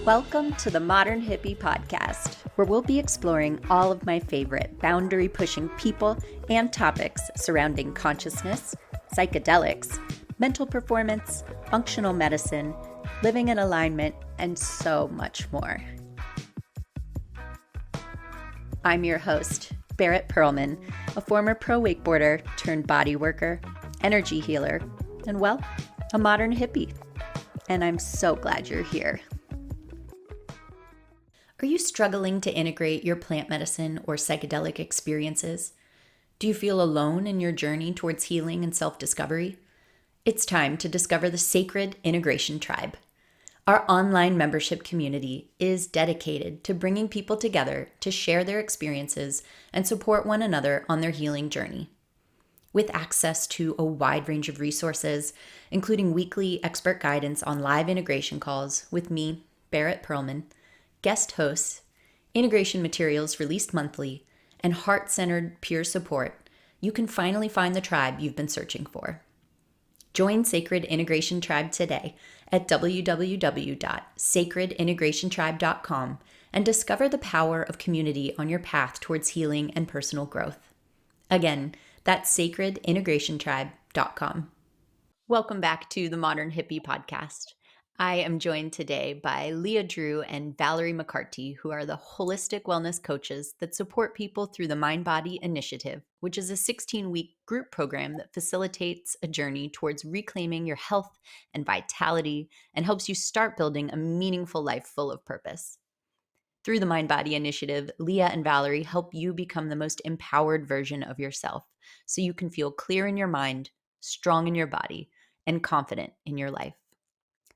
Welcome to the Modern Hippie Podcast, where we'll be exploring all of my favorite boundary-pushing people and topics surrounding consciousness, psychedelics, mental performance, functional medicine, living in alignment, and so much more. I'm your host, Barrett Perlman, a former pro wakeboarder turned body worker, energy healer, and well, a modern hippie. And I'm so glad you're here. Are you struggling to integrate your plant medicine or psychedelic experiences? Do you feel alone in your journey towards healing and self-discovery? It's time to discover the Sacred Integration Tribe. Our online membership community is dedicated to bringing people together to share their experiences and support one another on their healing journey. With access to a wide range of resources, including weekly expert guidance on live integration calls with me, Barrett Perlman, guest hosts, integration materials released monthly, and heart-centered peer support, you can finally find the tribe you've been searching for. Join Sacred Integration Tribe today at www.sacredintegrationtribe.com and discover the power of community on your path towards healing and personal growth. Again, that's sacredintegrationtribe.com. Welcome back to the Modern Hippie Podcast. I am joined today by Leah Drew and Valarie McCarty, who are the holistic wellness coaches that support people through the Mind-Body Initiative, which is a 16-week group program that facilitates a journey towards reclaiming your health and vitality and helps you start building a meaningful life full of purpose. Through the Mind-Body Initiative, Leah and Valarie help you become the most empowered version of yourself so you can feel clear in your mind, strong in your body, and confident in your life.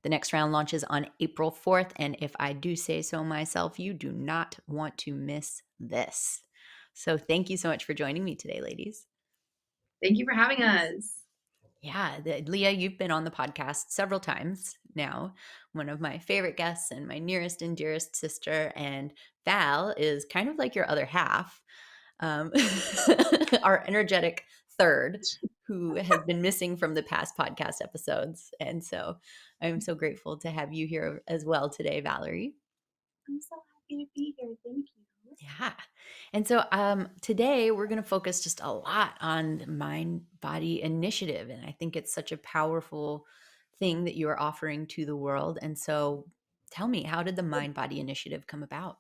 The next round launches on April 4th, and if I do say so myself, you do not want to miss this. So thank you so much for joining me today, ladies. Thank you for having us. Yeah, Leah, you've been on the podcast several times now, one of my favorite guests and my nearest and dearest sister, and Val is kind of like your other half, our energetic third, who has been missing from the past podcast episodes. And so I'm so grateful to have you here as well today, Valarie. I'm so happy to be here. Thank you. Yeah. And so today we're going to focus just a lot on the Mind-Body Initiative. And I think it's such a powerful thing that you are offering to the world. And so tell me, how did the Mind-Body Initiative come about?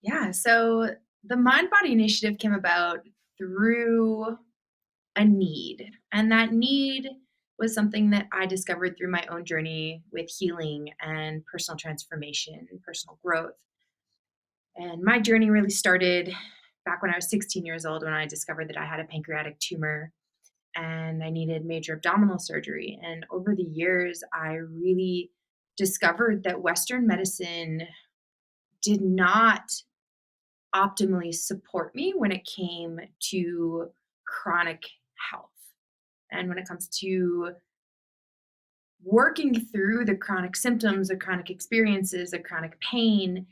Yeah, so the Mind-Body Initiative came about through a need. And that need was something that I discovered through my own journey with healing and personal transformation and personal growth. And my journey really started back when I was 16 years old when I discovered that I had a pancreatic tumor and I needed major abdominal surgery. And over the years, I really discovered that Western medicine did not optimally support me when it came to chronic health. And when it comes to working through the chronic symptoms, the chronic experiences, the chronic pain,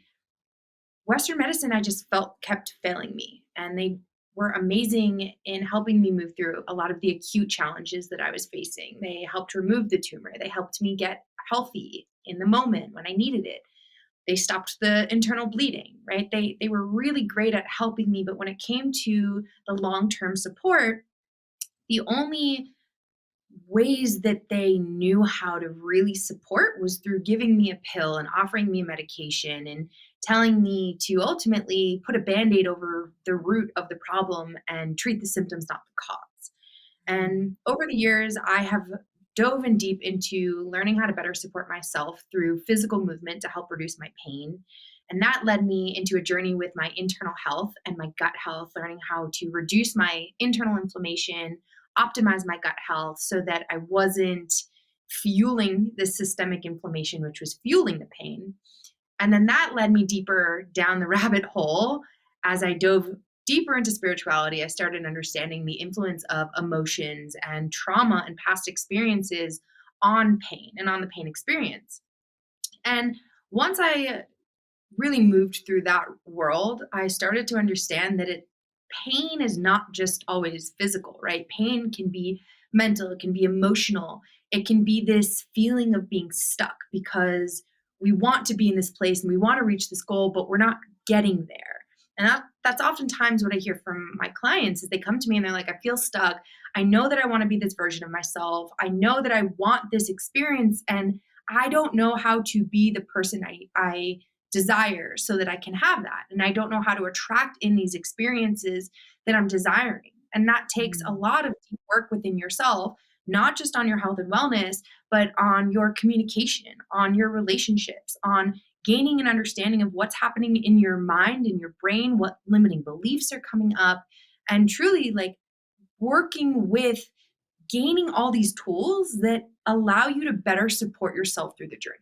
Western medicine, I just felt kept failing me. And they were amazing in helping me move through a lot of the acute challenges that I was facing. They helped remove the tumor. They helped me get healthy in the moment when I needed it. They stopped the internal bleeding, right? They were really great at helping me. But when it came to the long-term support, the only ways that they knew how to really support was through giving me a pill and offering me a medication and telling me to ultimately put a Band-Aid over the root of the problem and treat the symptoms, not the cause. And over the years, I have dove in deep into learning how to better support myself through physical movement to help reduce my pain. And that led me into a journey with my internal health and my gut health, learning how to reduce my internal inflammation, optimize my gut health so that I wasn't fueling the systemic inflammation, which was fueling the pain. And then that led me deeper down the rabbit hole. As I dove deeper into spirituality, I started understanding the influence of emotions and trauma and past experiences on pain and on the pain experience. And once I really moved through that world, I started to understand that pain is not just always physical, right? Pain can be mental, it can be emotional, it can be this feeling of being stuck because we want to be in this place and we want to reach this goal, but we're not getting there. And that's oftentimes what I hear from my clients is they come to me and they're like, I feel stuck. I know that I want to be this version of myself. I know that I want this experience and I don't know how to be the person I desire so that I can have that. And I don't know how to attract in these experiences that I'm desiring. And that takes a lot of deep work within yourself, not just on your health and wellness, but on your communication, on your relationships, on gaining an understanding of what's happening in your mind, in your brain, what limiting beliefs are coming up, and truly like working with gaining all these tools that allow you to better support yourself through the journey.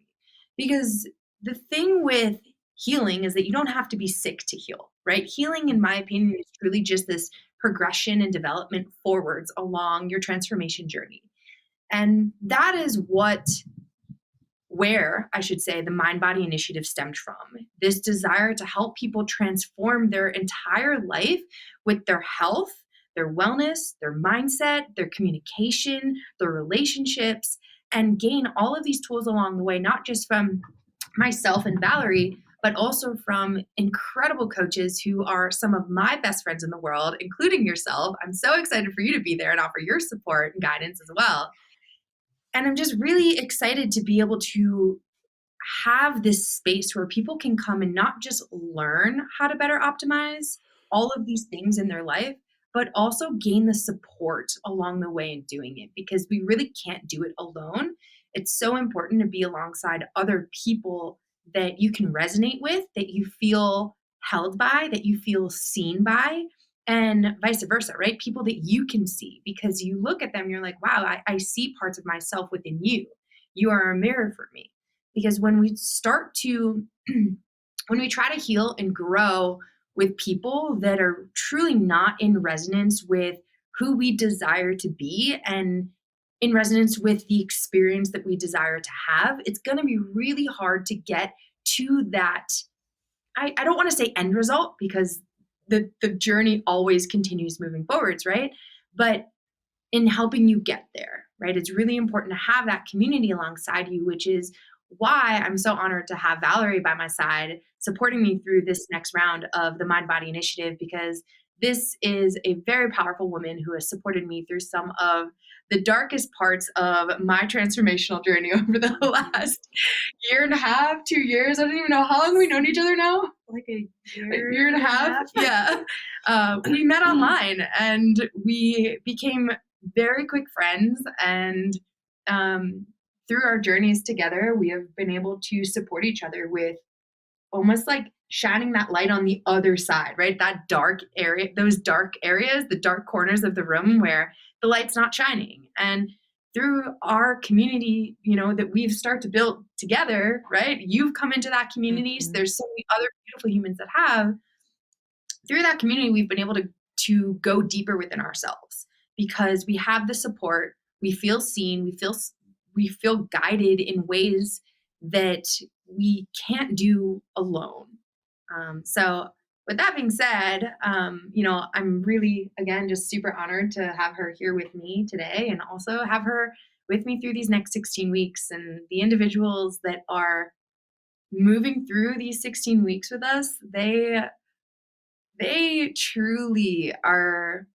Because the thing with healing is that you don't have to be sick to heal, right? Healing, in my opinion, is truly just this progression and development forwards along your transformation journey. And that is where I should say the Mind Body Initiative stemmed from. This desire to help people transform their entire life with their health, their wellness, their mindset, their communication, their relationships, and gain all of these tools along the way, not just from myself and Valarie, but also from incredible coaches who are some of my best friends in the world, including yourself. I'm so excited for you to be there and offer your support and guidance as well. And I'm just really excited to be able to have this space where people can come and not just learn how to better optimize all of these things in their life, but also gain the support along the way in doing it because we really can't do it alone. It's so important to be alongside other people that you can resonate with, that you feel held by, that you feel seen by, and vice versa, right? People that you can see because you look at them, you're like, wow, I see parts of myself within you. You are a mirror for me. Because when we start to, when we try to heal and grow with people that are truly not in resonance with who we desire to be and in resonance with the experience that we desire to have, it's going to be really hard to get to that. I don't want to say end result because the journey always continues moving forwards, right? But in helping you get there, right? It's really important to have that community alongside you, which is why I'm so honored to have Valarie by my side supporting me through this next round of the Mind Body Initiative, because this is a very powerful woman who has supported me through some of the darkest parts of my transformational journey over the last year and a half, 2 years. I don't even know how long we've known each other now. Like a Year and a half. Yeah. We met online and we became very quick friends. And through our journeys together, we have been able to support each other with almost like shining that light on the other side, right? That dark area, those dark areas, the dark corners of the room where the light's not shining. And through our community, you know, that we've started to build together, right? You've come into that community. So there's so many other beautiful humans that have. Through that community, we've been able to go deeper within ourselves because we have the support, we feel seen, we feel guided in ways that we can't do alone. So with that being said, you know, I'm really, again, just super honored to have her here with me today and also have her with me through these next 16 weeks. And the individuals that are moving through these 16 weeks with us, they truly are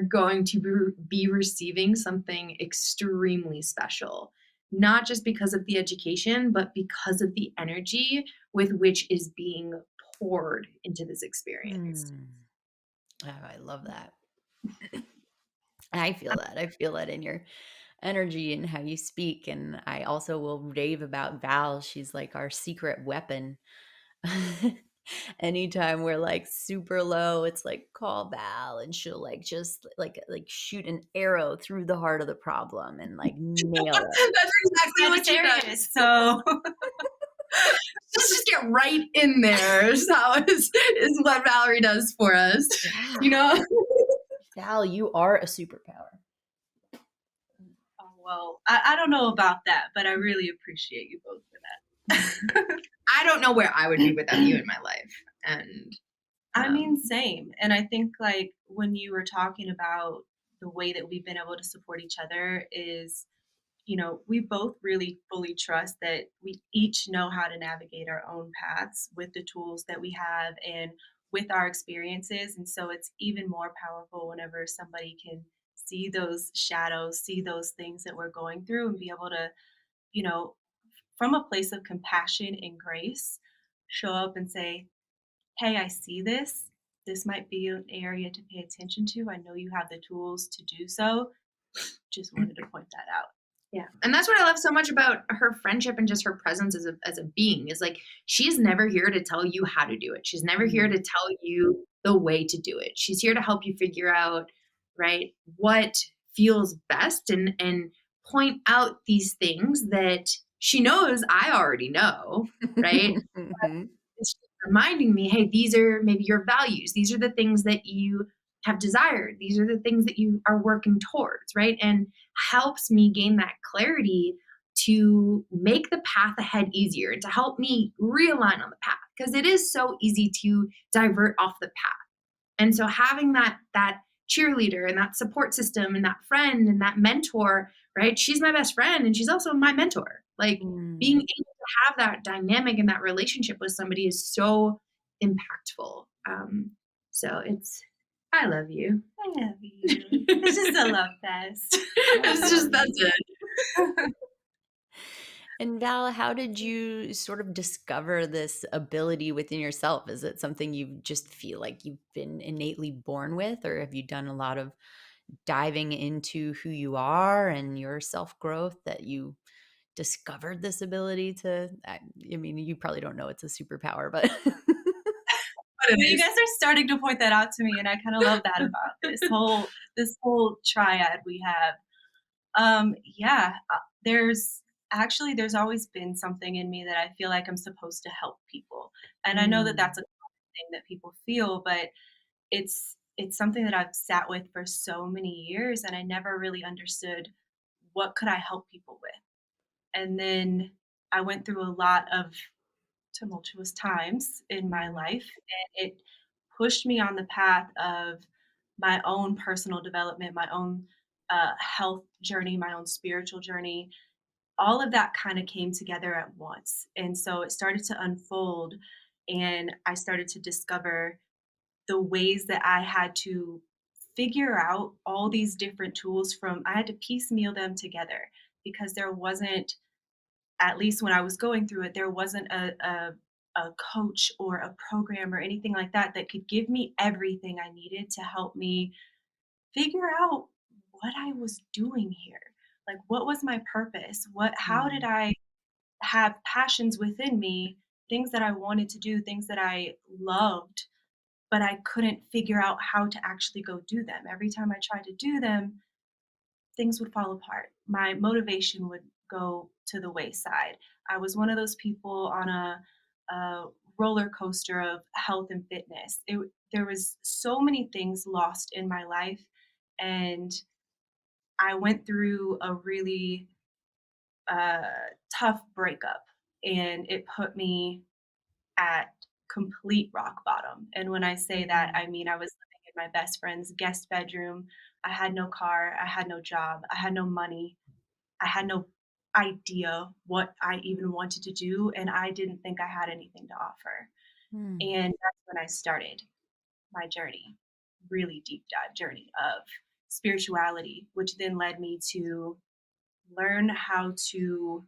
going to be receiving something extremely special, not just because of the education, but because of the energy with which is being poured into this experience. Oh, I love that. I feel that. I feel that in your energy and how you speak. And I also will rave about Val. She's like our secret weapon. Anytime we're like super low, it's like call Val and she'll like just like shoot an arrow through the heart of the problem and like nail it. That's exactly what she does. So let's just get right in there. Is what Valarie does for us. Yeah. You know? Val, you are a superpower. Oh, well, I don't know about that, but I really appreciate you both for that. I don't know where I would be without you in my life. And I mean, same. And I think like when you were talking about the way that we've been able to support each other is, we both really fully trust that we each know how to navigate our own paths with the tools that we have and with our experiences. And so it's even more powerful whenever somebody can see those shadows, see those things that we're going through and be able to, you know, from a place of compassion and grace, show up and say, hey, I see this. This might be an area to pay attention to. I know you have the tools to do so. Just wanted to point that out. Yeah. And that's what I love so much about her friendship and just her presence as a being is like she's never here to tell you how to do it. She's never here to tell you the way to do it. She's here to help you figure out, right, what feels best and point out these things that she knows I already know, right? Mhm. It's just reminding me, hey, these are maybe your values. These are the things that you have desired. These are the things that you are working towards, right? And helps me gain that clarity to make the path ahead easier, to help me realign on the path because it is so easy to divert off the path. And so having that cheerleader and that support system and that friend and that mentor, right? She's my best friend and she's also my mentor. Like being Mm. able to have that dynamic and that relationship with somebody is so impactful. So it's I love you. I love you. It's just a love fest. It's just that's it. And Val, how did you sort of discover this ability within yourself? Is it something you just feel like you've been innately born with, or have you done a lot of diving into who you are and your self growth that you discovered this ability to? I mean, you probably don't know it's a superpower, but But it Well, you is. guys are starting to point that out to me, and I kind of love that about this whole triad we have. Yeah, there's always been something in me that I feel like I'm supposed to help people, and I know that Mm, that's a common thing that people feel, but it's something that I've sat with for so many years, and I never really understood what could I help people with. And then I went through a lot of tumultuous times in my mm, life, and it pushed me on the path of my own personal development, my own health journey, my own spiritual journey. All of that kind of came together at once. And so it started to unfold, and I started to discover the ways that I had to figure out all these different tools from, I had to piecemeal them together because there wasn't, at least when I was going through it, there wasn't a coach or a program or anything like that that could give me everything I needed to help me figure out what I was doing here. Like, what was my purpose? How did mm, I have passions within me, things that I wanted to do, things that I loved, but I couldn't figure out how to actually go do them. Every time I tried to do them, things would fall apart. My motivation would go to the wayside. I was one of those people on a roller coaster of health and fitness. There was so many things lost in my life, and I went through a really tough breakup, and it put me at complete rock bottom. And when I say that, mm, I mean I was living in my best friend's guest bedroom. I had no car, I had no job, I had no money, I had no idea what I even wanted to do, and I didn't think I had anything to offer. mm, And that's when I started my journey, really deep dive journey of spirituality, which then led me to learn how to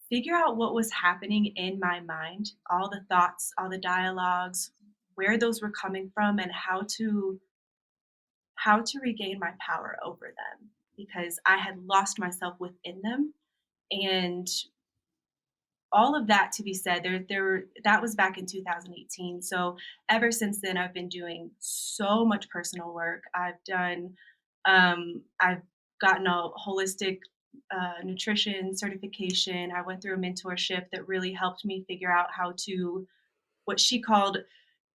figure out what was happening in my mind, all the thoughts, all the dialogues, where those were coming from, and how to regain my power over them because I had lost myself within them. And all of that to be said, that was back in 2018. So ever since then, I've been doing so much personal work. I've gotten a holistic nutrition certification. I went through a mentorship that really helped me figure out how to, what she called,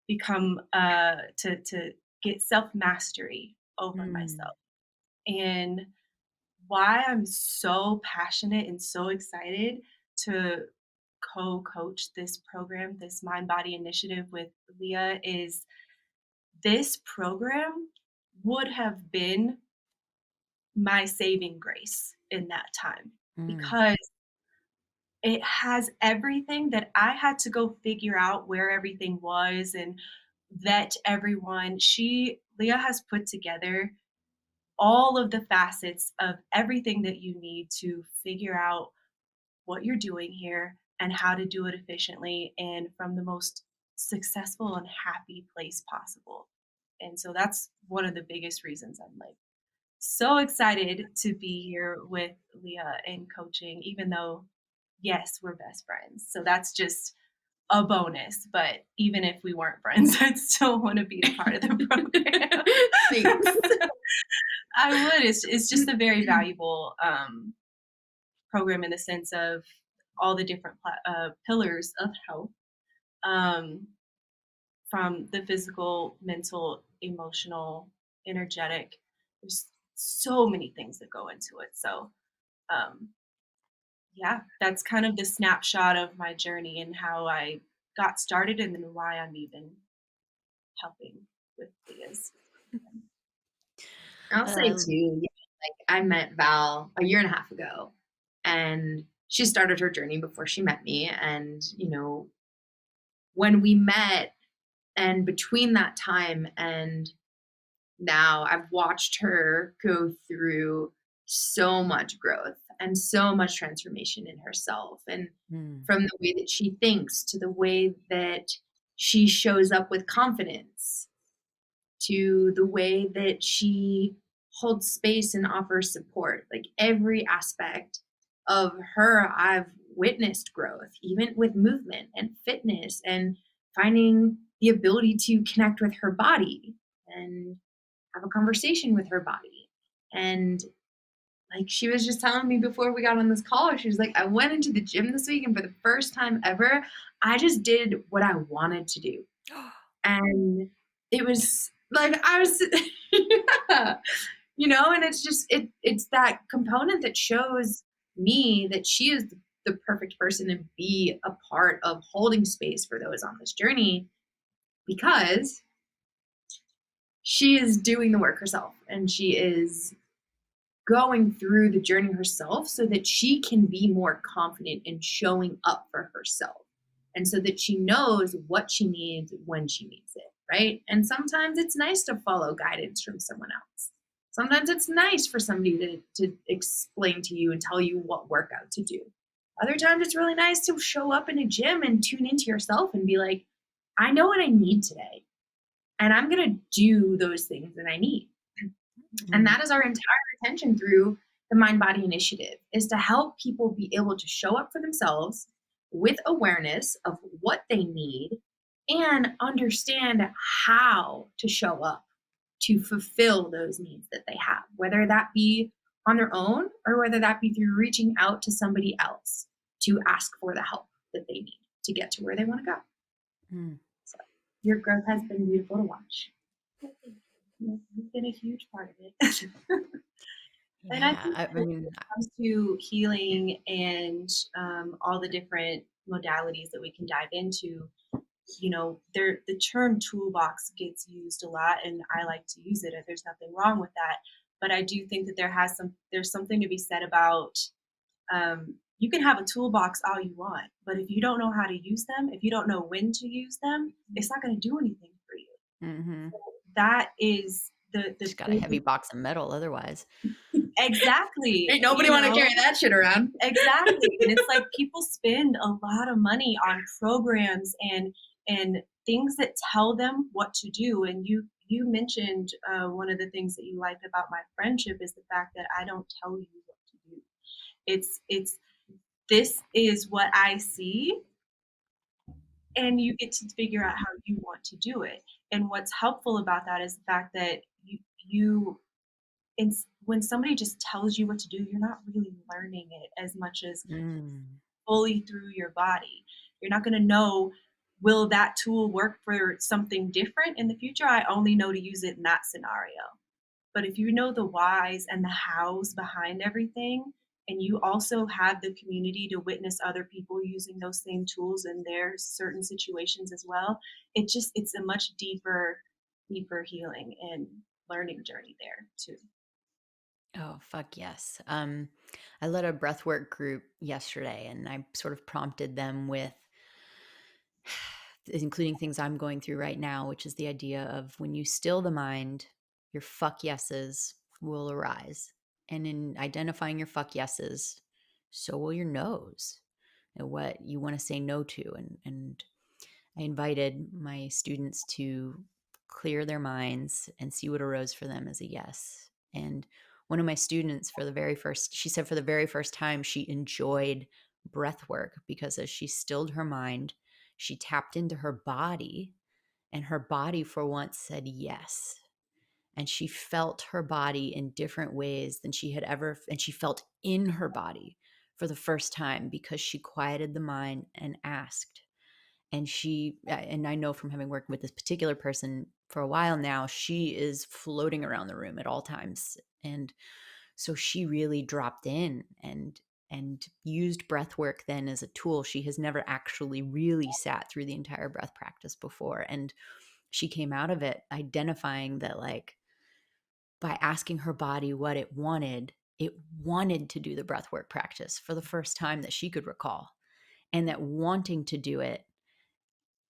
become to get self mastery over mm. myself. And why I'm so passionate and so excited to co-coach this program, this Mind Body Initiative with Leah, is this program would have been my saving grace in that time, Mm. because it has everything that I had to go figure out where everything was and vet everyone. Leah has put together all of the facets of everything that you need to figure out what you're doing here and how to do it efficiently and from the most successful and happy place possible. And so that's one of the biggest reasons I'm like so excited to be here with Leah and coaching, even though, yes, we're best friends. So that's just a bonus. But even if we weren't friends, I'd still want to be a part of the program. Thanks. I would. It's just a very valuable program in the sense of all the different pillars of health, um, from the physical, mental, emotional, energetic. There's so many things that go into it. So, um, yeah, that's kind of the snapshot of my journey and how I got started, and then why I'm even helping with Leah's. I'll say Um, too, yeah, like I met Val a year and a half ago, and she started her journey before she met me. And, when we met, and between that time and now, I've watched her go through so much growth and so much transformation in herself. And mm, from the way that she thinks to the way that she shows up with confidence to the way that she holds space and offers support. Like every aspect of her, I've witnessed growth, even with movement and fitness and finding the ability to connect with her body and have a conversation with her body. And like she was just telling me before we got on this call, she was like, I went into the gym this week and for the first time ever, I just did what I wanted to do. And it was like I was yeah, and it's just it's that component that shows me that she is the perfect person to be a part of holding space for those on this journey, because she is doing the work herself and she is going through the journey herself so that she can be more confident in showing up for herself and so that she knows what she needs when she needs it, right? And sometimes it's nice to follow guidance from someone else. Sometimes it's nice for somebody to explain to you and tell you what workout to do. Other times it's really nice to show up in a gym and tune into yourself and be like, I know what I need today, and I'm going to do those things that I need. And mm, that is our entire intention through the Mind Body Initiative, is to help people be able to show up for themselves with awareness of what they need and understand how to show up to fulfill those needs that they have, whether that be on their own or whether that be through reaching out to somebody else to ask for the help that they need to get to where they want to go. mm. So your growth has been beautiful to watch. You've been a huge part of it. And I Yeah, think I that when mean, it comes to healing and all the different modalities that we can dive into, the term toolbox gets used a lot, and I like to use it. There's nothing wrong with that, but I do think that there's something to be said about, you can have a toolbox all you want, but if you don't know how to use them, if you don't know when to use them, it's not going to do anything for you. mhm. That is the She's got a heavy biggest. box of metal otherwise. Exactly. Ain't nobody want to carry that shit around. Exactly. And it's like people spend a lot of money on programs and things that tell them what to do. And you mentioned one of the things that you liked about my friendship is the fact that I don't tell you what to do. It's this is what I see, and you get to figure out how you want to do it. And what's helpful about that is the fact that you and when somebody just tells you what to do, you're not really learning it as much as Mm, fully through your body. You're not going to know, will that tool work for something different in the future? I only know to use it in that scenario. But if you know the whys and the hows behind everything, and you also have the community to witness other people using those same tools in their certain situations as well, it's a much deeper healing and learning journey there too. Oh, fuck yes. I led a breathwork group yesterday and I sort of prompted them with including things I'm going through right now, which is the idea of when you still the mind, your fuck yeses will arise. And in identifying your fuck yeses, so will your no's and what you want to say no to. And I invited my students to clear their minds and see what arose for them as a yes. And one of my students, she said for the very first time, she enjoyed breath work because as she stilled her mind, she tapped into her body, and her body for once said yes. And she felt her body in different ways than she had ever, and she felt in her body for the first time because she quieted the mind and asked. And I know from having worked with this particular person for a while now, she is floating around the room at all times. And so she really dropped in and used breath work then as a tool. She has never actually really sat through the entire breath practice before. And she came out of it identifying that, like, by asking her body what it wanted to do the breath work practice for the first time that she could recall. And that wanting to do it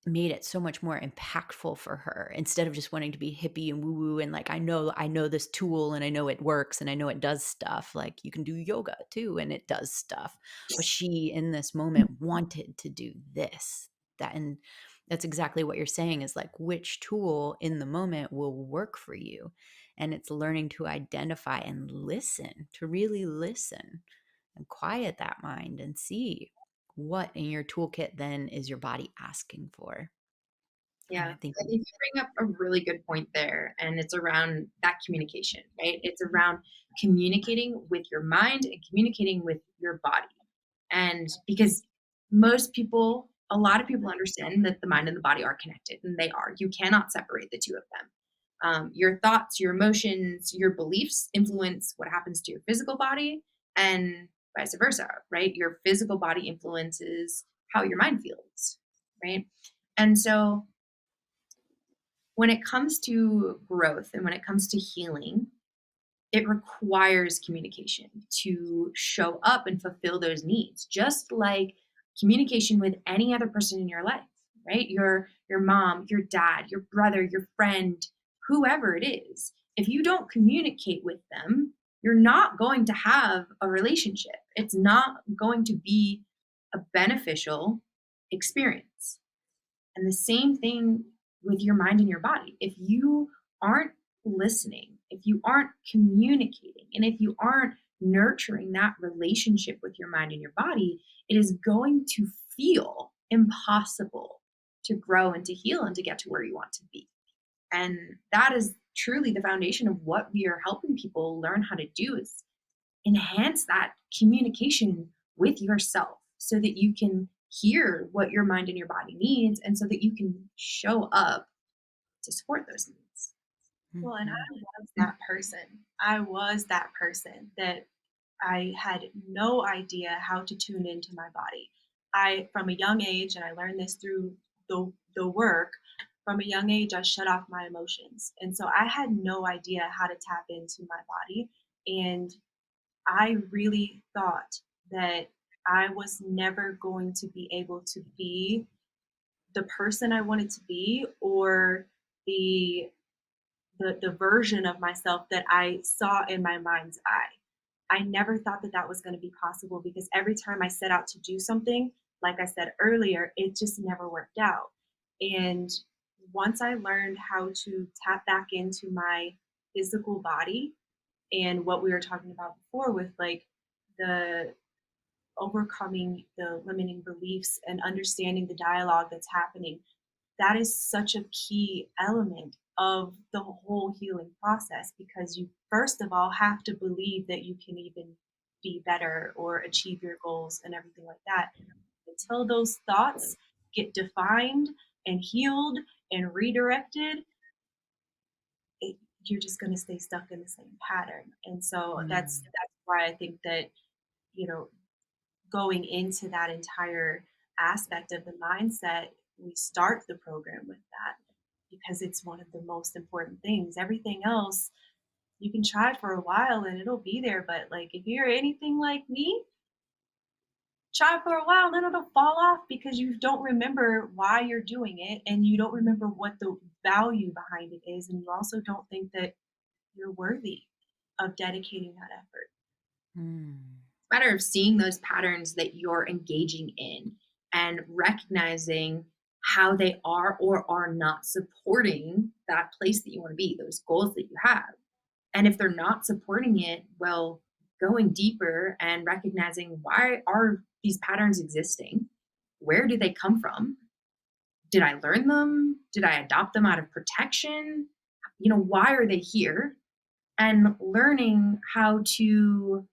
made it so much more impactful for her instead of just wanting to be hippie and woo woo and like I know this tool and I know it works and I know it does stuff. Like you can do yoga too and it does stuff. But she in this moment wanted to do this. And that's exactly what you're saying is like which tool in the moment will work for you. And it's learning to identify and listen, to really listen and quiet that mind and see what in your toolkit then is your body asking for. And Yeah, I think, I think you bring up a really good point there, and it's around that communication, right? It's around communicating with your mind and communicating with your body. And because a lot of people understand that the mind and the body are connected, and they are. You cannot separate the two of them. Your thoughts, your emotions, your beliefs influence what happens to your physical body, and vice versa, right? Your physical body influences how your mind feels, right? And so when it comes to growth and when it comes to healing, it requires communication to show up and fulfill those needs, just like communication with any other person in your life, right? Your mom, your dad, your brother, your friend, whoever it is. If you don't communicate with them, you're not going to have a relationship. It's not going to be a beneficial experience. And the same thing with your mind and your body. If you aren't listening, if you aren't communicating, and if you aren't nurturing that relationship with your mind and your body, it is going to feel impossible to grow and to heal and to get to where you want to be. And that is truly the foundation of what we are helping people learn how to do is enhance that communication with yourself so that you can hear what your mind and your body needs and so that you can show up to support those needs. Well, and mhm. I was that person. I was that person that I had no idea how to tune into my body. From a young age, and I learned this through the work, from a young age, I shut off my emotions. And so I had no idea how to tap into my body. And I really thought that I was never going to be able to be the person I wanted to be or the the version of myself that I saw in my mind's eye. I never thought that that was going to be possible because every time I set out to do something, like I said earlier, it just never worked out. And once I learned how to tap back into my physical body and what we were talking about before with like the overcoming the limiting beliefs and understanding the dialogue that's happening, that is such a key element of the whole healing process because you first of all have to believe that you can even be better or achieve your goals and everything like that. Until those thoughts get defined and healed and redirected, you're just going to stay stuck in the same pattern. And so Mm. that's why I think that you know, going into that entire aspect of the mindset, we start the program with that because it's one of the most important things. Everything else, you can try for a while and it'll be there. But like if you're anything like me, try for a while, then it'll fall off because you don't remember why you're doing it and you don't remember what the value behind it is. And you also don't think that you're worthy of dedicating that effort. Mm. Matter of seeing those patterns that you're engaging in and recognizing how they are or are not supporting that place that you want to be, those goals that you have. And if they're not supporting it, well, going deeper and recognizing, why are these patterns existing? Where do they come from? Did I learn them? Did I adopt them out of protection? Why are they here? And learning how to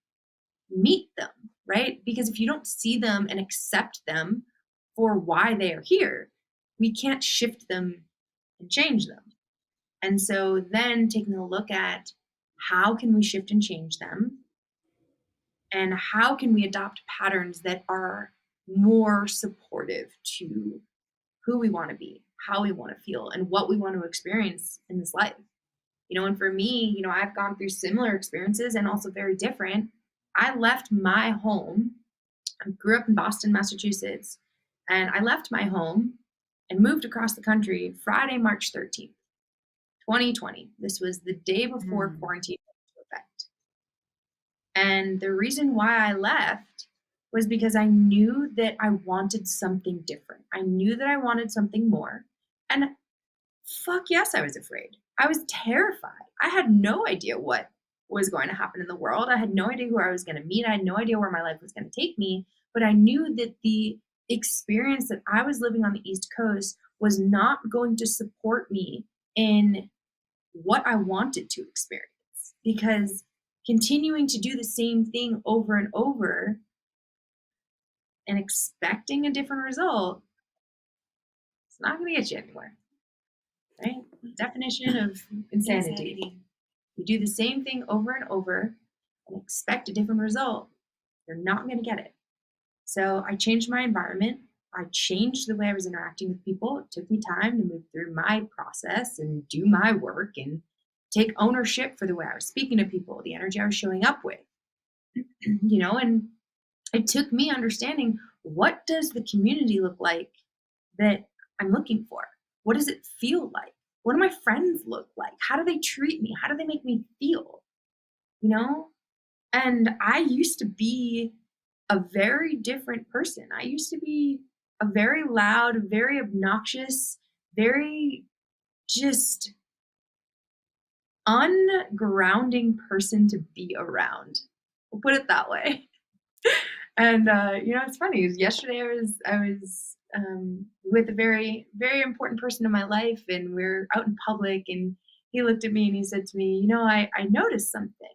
meet them, right? Because if you don't see them and accept them for why they are here, we can't shift them and change them. And so then taking a look at, how can we shift and change them? And how can we adopt patterns that are more supportive to who we want to be, how we want to feel, and what we want to experience in this life? And for me, I've gone through similar experiences and also very different. I left my home. I grew up in Boston, Massachusetts, and I left my home and moved across the country Friday, March 13th, 2020. This was the day before Mm. quarantine went into effect. And the reason why I left was because I knew that I wanted something different. I knew that I wanted something more. And fuck yes, I was afraid. I was terrified. I had no idea what was going to happen in the world. I had no idea who I was going to meet. I had no idea where my life was going to take me. But I knew that the experience that I was living on the East Coast was not going to support me in what I wanted to experience. Because continuing to do the same thing over and over and expecting a different result, it's not going to get you anywhere. Right? Definition of insanity. You do the same thing over and over and expect a different result, you're not going to get it. So I changed my environment. I changed the way I was interacting with people. It took me time to move through my process and do my work and take ownership for the way I was speaking to people, the energy I was showing up with. And it took me understanding, what does the community look like that I'm looking for? What does it feel like? What do my friends look like? How do they treat me? How do they make me feel? And I used to be a very different person. I used to be a very loud, very obnoxious, very just ungrounding person to be around. We'll put it that way. And it's funny. Yesterday I was with a very, very important person in my life, and we're out in public, and he looked at me and he said to me, I noticed something.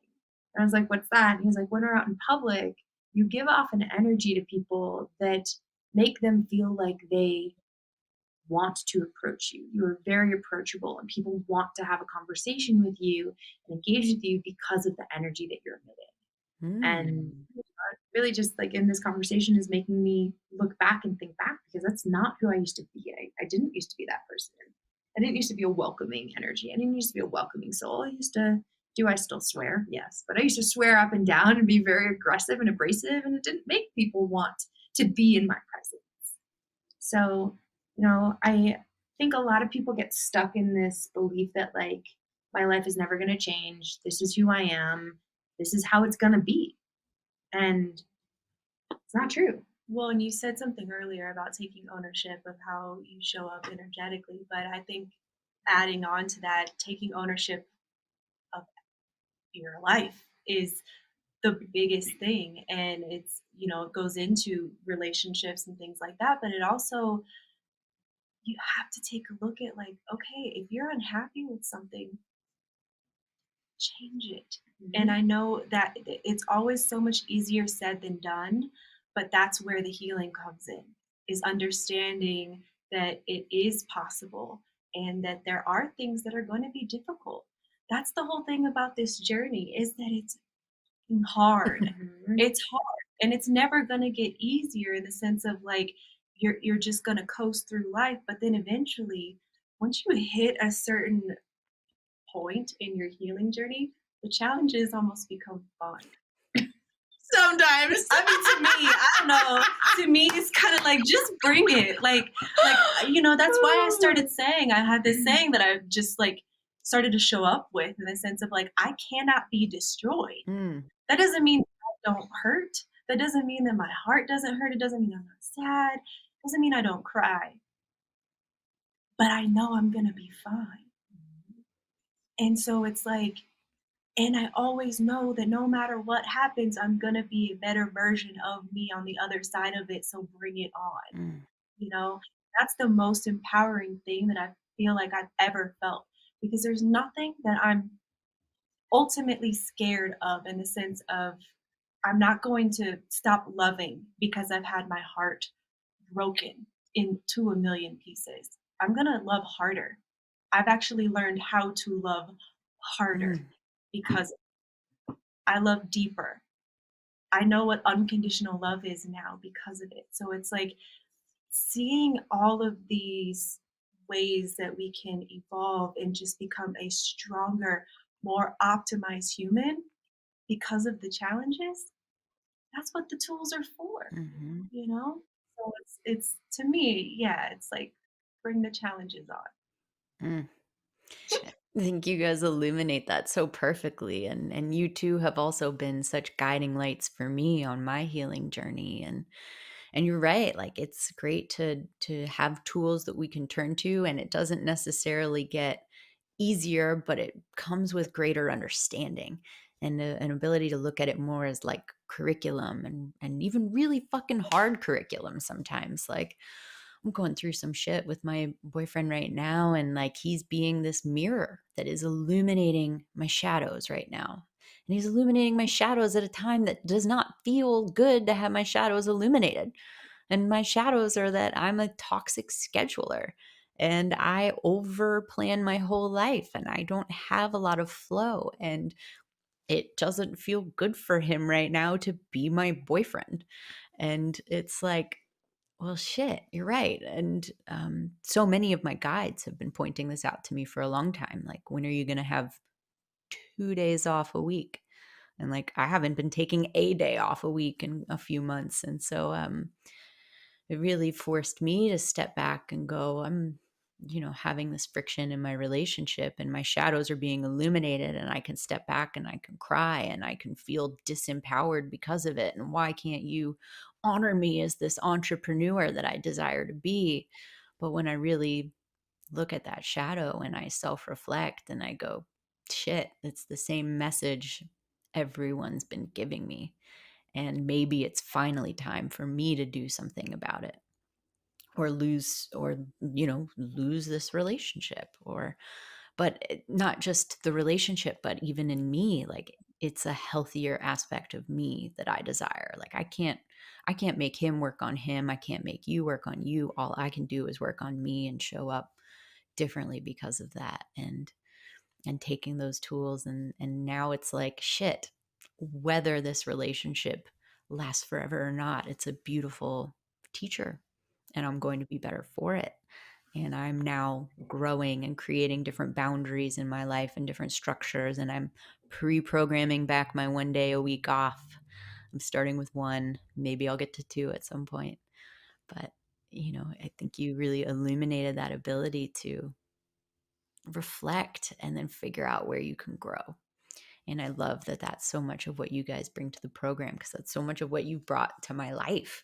And I was like, what's that? And he was like, when we're out in public, you give off an energy to people that make them feel like they want to approach you. You are very approachable, and people want to have a conversation with you and engage with you because of the energy that you're emitting. And Mm. really just like in this conversation is making me look back and think back, because that's not who I used to be. I didn't used to be that person. I didn't used to be a welcoming energy. I didn't used to be a welcoming soul. I still swear? Yes. But I used to swear up and down and be very aggressive and abrasive, and it didn't make people want to be in my presence. So, I think a lot of people get stuck in this belief that like, my life is never going to change. This is who I am. This is how it's going to be. And it's not true. Well, and you said something earlier about taking ownership of how you show up energetically, but I think adding on to that, taking ownership of your life is the biggest thing. And it's, it goes into relationships and things like that, but it also, you have to take a look at like, okay, if you're unhappy with something, change it. And I know that it's always so much easier said than done, but that's where the healing comes in, is understanding that it is possible and that there are things that are going to be difficult. That's the whole thing about this journey, is that it's hard. Mhm. It's hard. And it's never going to get easier in the sense of like you're just going to coast through life, but then eventually once you hit a certain point in your healing journey, the challenges almost become fun. Sometimes. I mean, to me, I don't know. To me, it's kind of like just bring it. That's why I started saying I had this saying that I just like started to show up with in the sense of like I cannot be destroyed. Mm, That doesn't mean I don't hurt. That doesn't mean that my heart doesn't hurt. It doesn't mean I'm not sad. It doesn't mean I don't cry. But I know I'm gonna be fine. And so it's like, and I always know that no matter what happens, I'm gonna be a better version of me on the other side of it. So bring it on. mm, You know, that's the most empowering thing that I feel like I've ever felt because there's nothing that I'm ultimately scared of in the sense of I'm not going to stop loving because I've had my heart broken into a million pieces. I'm going to love harder. I've actually learned how to love harder mm, because I love deeper. I know what unconditional love is now because of it. So it's like seeing all of these ways that we can evolve and just become a stronger, more optimized human because of the challenges, that's what the tools are for, mhm, you know? So it's to me, yeah, it's like bring the challenges on. mm. I think you guys illuminate that so perfectly, and you too have also been such guiding lights for me on my healing journey, and you're right, like it's great to have tools that we can turn to, and it doesn't necessarily get easier, but it comes with greater understanding and an ability to look at it more as like curriculum, and even really fucking hard curriculum sometimes. Like I'm going through some shit with my boyfriend right now, and like he's being this mirror that is illuminating my shadows right now. And he's illuminating my shadows at a time that does not feel good to have my shadows illuminated. And my shadows are that I'm a toxic scheduler and I over plan my whole life and I don't have a lot of flow. And it doesn't feel good for him right now to be my boyfriend. And it's like, well, shit, you're right. And so many of my guides have been pointing this out to me for a long time. Like, when are you going to have 2 days off a week? And like, I haven't been taking a day off a week in a few months. And so it really forced me to step back and go, having this friction in my relationship and my shadows are being illuminated, and I can step back and I can cry and I can feel disempowered because of it. And why can't you honor me as this entrepreneur that I desire to be? But when I really look at that shadow and I self reflect and I go, shit, it's the same message everyone's been giving me. And maybe it's finally time for me to do something about it, or lose this relationship, or but not just the relationship, but even in me, like it's a healthier aspect of me that I desire. Like I can't make him work on him, I can't make you work on you. All I can do is work on me and show up differently because of that. And taking those tools, and now it's like, shit, whether this relationship lasts forever or not, it's a beautiful teacher and I'm going to be better for it. And I'm now growing and creating different boundaries in my life and different structures, and I'm pre-programming back my 1 day a week off. I'm starting with one, maybe I'll get to two at some point. But I think you really illuminated that ability to reflect and then figure out where you can grow. And I love that that's so much of what you guys bring to the program, because that's so much of what you've brought to my life,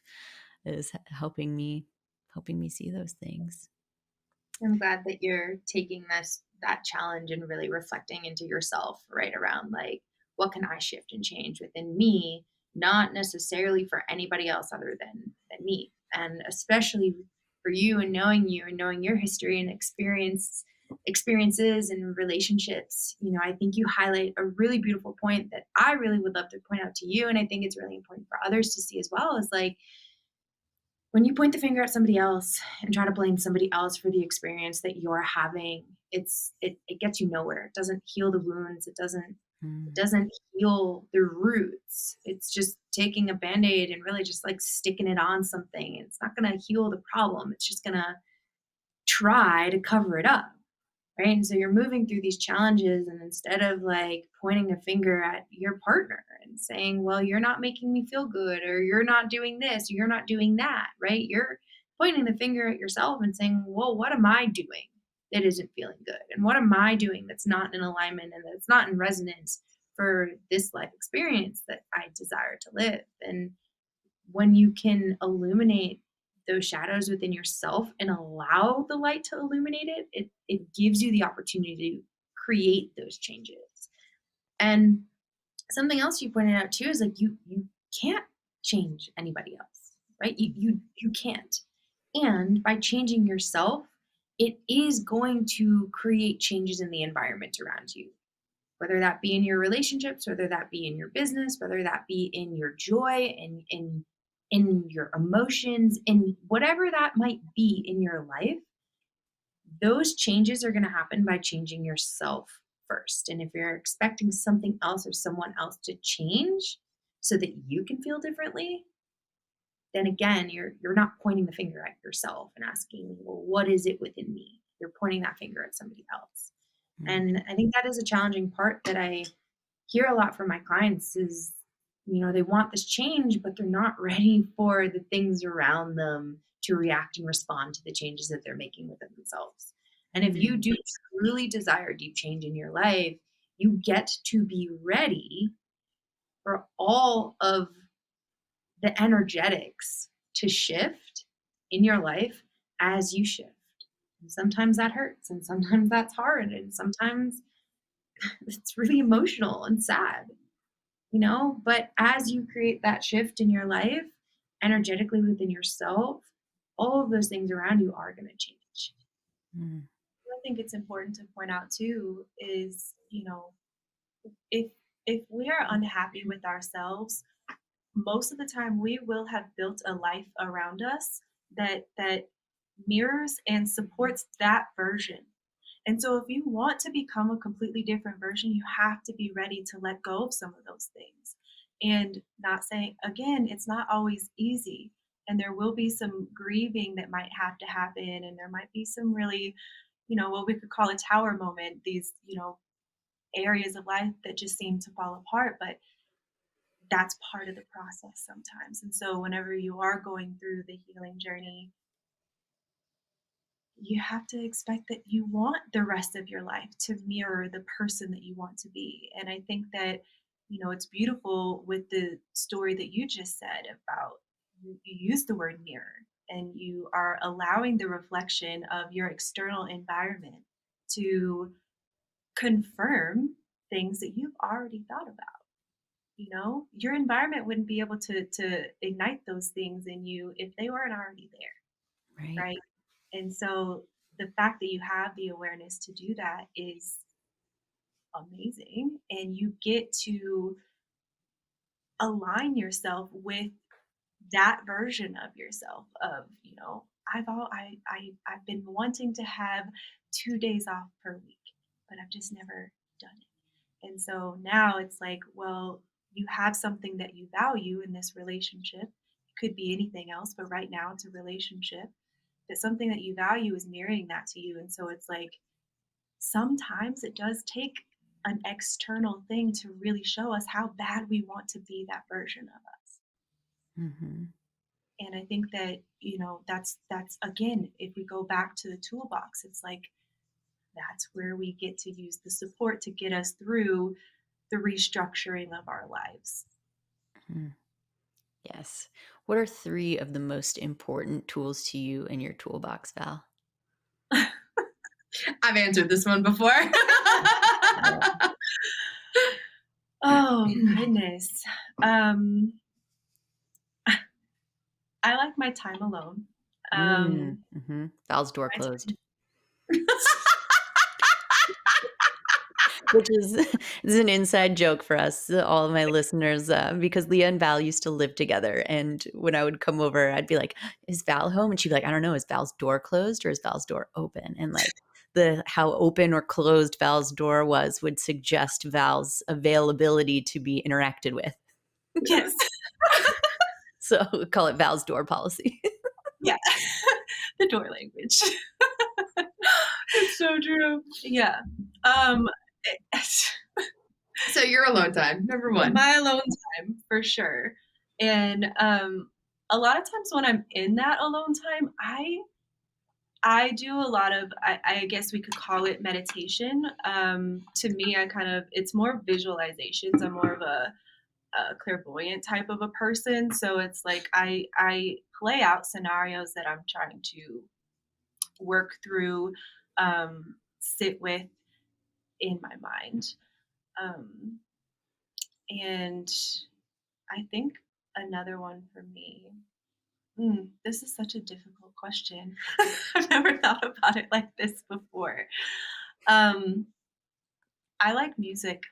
is helping me see those things. I'm glad that you're taking that challenge and really reflecting into yourself right around like what can I shift and change within me, not necessarily for anybody else other than me. And especially for you and knowing your history and experiences and relationships, I think you highlight a really beautiful point that I really would love to point out to you. And I think it's really important for others to see as well, is like when you point the finger at somebody else and try to blame somebody else for the experience that you're having, it gets you nowhere. It doesn't heal the wounds. It doesn't It Mm. doesn't heal the roots. It's just taking a Band-Aid and really just like sticking it on something. It's not going to heal the problem. It's just going to try to cover it up. Right. And so you're moving through these challenges, and instead of like pointing a finger at your partner and saying, well, you're not making me feel good, or you're not doing this, or you're not doing that, right? You're pointing the finger at yourself and saying, well, what am I doing that isn't feeling good? And what am I doing that's not in alignment and that's not in resonance for this life experience that I desire to live? And when you can illuminate those shadows within yourself and allow the light to illuminate it, it gives you the opportunity to create those changes. And something else you pointed out too is like you can't change anybody else, right? You can't. And by changing yourself, it is going to create changes in the environment around you, whether that be in your relationships, whether that be in your business, whether that be in your joy and in your emotions, in whatever that might be in your life. Those changes are going to happen by changing yourself first. And if you're expecting something else or someone else to change so that you can feel differently, then again, you're not pointing the finger at yourself and asking, well, what is it within me? You're pointing that finger at somebody else. Mm. And I think that is a challenging part that I hear a lot from my clients is, they want this change, but they're not ready for the things around them to react and respond to the changes that they're making within themselves. And if you do truly desire deep change in your life, you get to be ready for all of the energetics to shift in your life as you shift. And sometimes that hurts, and sometimes that's hard, and sometimes it's really emotional and sad, but as you create that shift in your life, energetically within yourself, all of those things around you are going to change. Mm. I think it's important to point out too is, if we are unhappy with ourselves, most of the time we will have built a life around us that mirrors and supports that version. And so if you want to become a completely different version, you have to be ready to let go of some of those things. And not saying, again, it's not always easy. And there will be some grieving that might have to happen. And there might be some really, what we could call a tower moment, these, areas of life that just seem to fall apart. But that's part of the process sometimes. And so whenever you are going through the healing journey, you have to expect that you want the rest of your life to mirror the person that you want to be. And I think that, it's beautiful with the story that you just said about you use the word mirror and you are allowing the reflection of your external environment to confirm things that you've already thought about. Your environment wouldn't be able to ignite those things in you if they weren't already there, Right. right? And so the fact that you have the awareness to do that is amazing. And you get to align yourself with that version of yourself of, I've been wanting to have 2 days off per week, but I've just never done it. And so now it's like, well, you have something that you value in this relationship. It could be anything else, but right now it's a relationship. That something that you value is mirroring that to you. And so it's like sometimes it does take an external thing to really show us how bad we want to be that version of us. Mm-hmm. And I think that, that's again, if we go back to the toolbox, it's like that's where we get to use the support to get us through the restructuring of our lives. Mm. Yes. What are 3 of the most important tools to you in your toolbox, Val? I've answered this one before. Oh, goodness. I like my time alone. Mm-hmm. Val's door My closed. time Which is this is an inside joke for us, all of my listeners, because Leah and Val used to live together, and when I would come over, I'd be like, "Is Val home?" And she'd be like, "I don't know. Is Val's door closed or is Val's door open?" And like the how open or closed Val's door was would suggest Val's availability to be interacted with. Yes. So we call it Val's door policy. Yeah. The door language. It's so true. Yeah. So your alone time, number one. My alone time, for sure. And a lot of times when I'm in that alone time, I do a lot of, I guess we could call it meditation. To me, it's more visualizations. I'm more of a clairvoyant type of a person. So it's like I play out scenarios that I'm trying to work through, sit with in my mind. And I think another one for me, this is such a difficult question. I've never thought about it like this before. Um, I like music.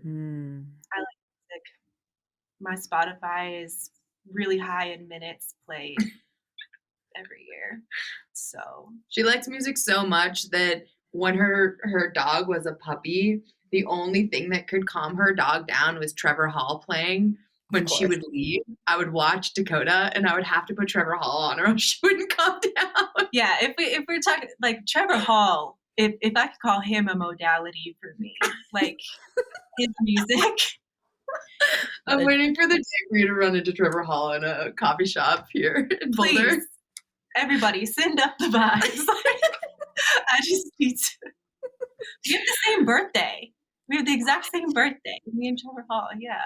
Mm. I like music. My Spotify is really high in minutes played every year. So She likes music so much that when her dog was a puppy, the only thing that could calm her dog down was Trevor Hall playing. When she would leave, I would watch Dakota and I would have to put Trevor Hall on or else she wouldn't calm down. yeah, if we're talking like Trevor Hall, if I could call him a modality for me, like his music. I'm waiting for the day for you to run into Trevor Hall in a coffee shop here in Boulder. Please, everybody, send up the vibes. I just need to. We have the same birthday. We have the exact same birthday. Me and Trevor Hall. Yeah.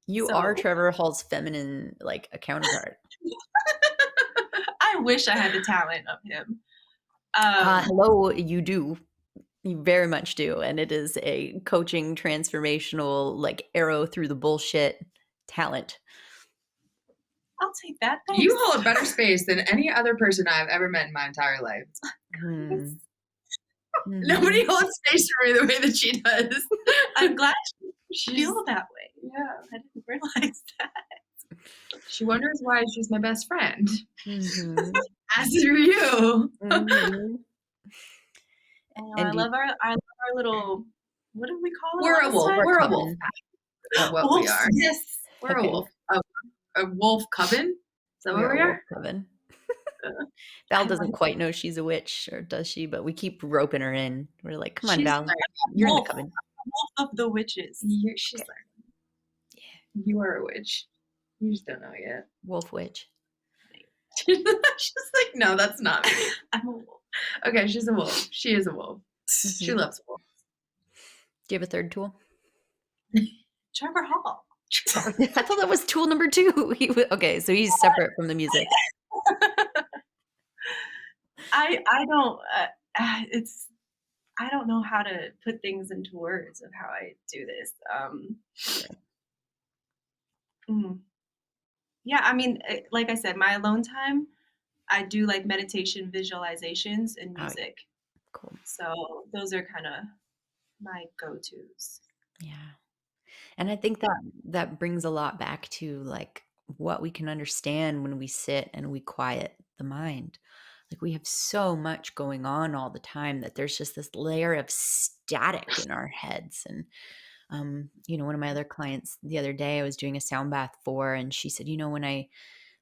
You are Trevor Hall's feminine like a counterpart. I wish I had the talent of him. Hello, you do. You very much do. And it is a coaching, transformational, like arrow through the bullshit talent. I'll take that. Thanks. You hold a better space than any other person I've ever met in my entire life. Nobody holds space for me the way that she does. I'm glad you feel that way. Yeah, I didn't realize that. She wonders why she's my best friend. As do you. I love our little. What do we call it? We're a wolf. We're a wolf. That's what Wolves, we are. yes, we're a wolf. A wolf coven. Is that what we are? Coven. Val doesn't quite know she's a witch, or does she? But we keep roping her in. We're like, come on, Val. You're in the coven. Wolf of the witches. She's like, yeah, you are a witch. You just don't know yet. Wolf witch. She's like, no, that's not me. I'm a wolf. Okay, she's a wolf. She is a wolf. She loves wolves. Do you have a third tool? Trevor Hall. I thought that was tool number 2. Okay, so he's separate from the music. I don't know how to put things into words of how I do this. Yeah, I mean, like I said, my alone time, I do like meditation, visualizations, and music. Cool. So those are kind of my go-tos. Yeah. And I think that brings a lot back to like what we can understand when we sit and we quiet the mind. Like we have so much going on all the time that there's just this layer of static in our heads. And one of my other clients the other day, I was doing a sound bath for, and she said, when I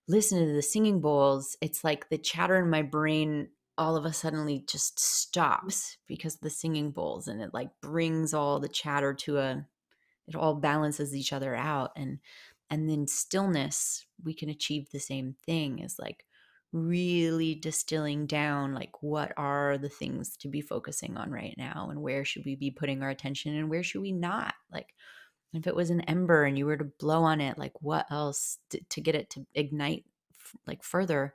listen to the singing bowls, it's like the chatter in my brain all of a sudden just stops because of the singing bowls, and it like brings all the chatter to it all balances each other out. And then stillness, we can achieve the same thing, as like really distilling down, like what are the things to be focusing on right now, and where should we be putting our attention, and where should we not? Like if it was an ember and you were to blow on it, like what else to get it to ignite like further,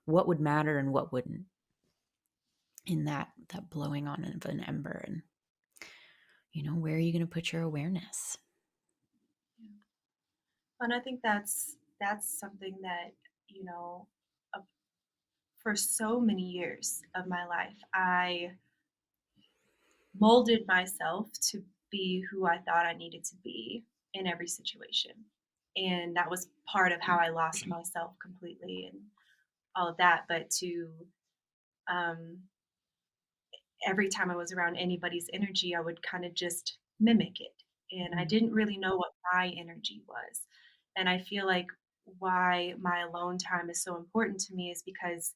what would matter and what wouldn't in that blowing on of an ember? And where are you going to put your awareness? And I think that's something that, for so many years of my life, I molded myself to be who I thought I needed to be in every situation. And that was part of how I lost myself completely and all of that. But every time I was around anybody's energy, I would kind of just mimic it. And I Mm. didn't really know what my energy was. And I feel like why my alone time is so important to me is because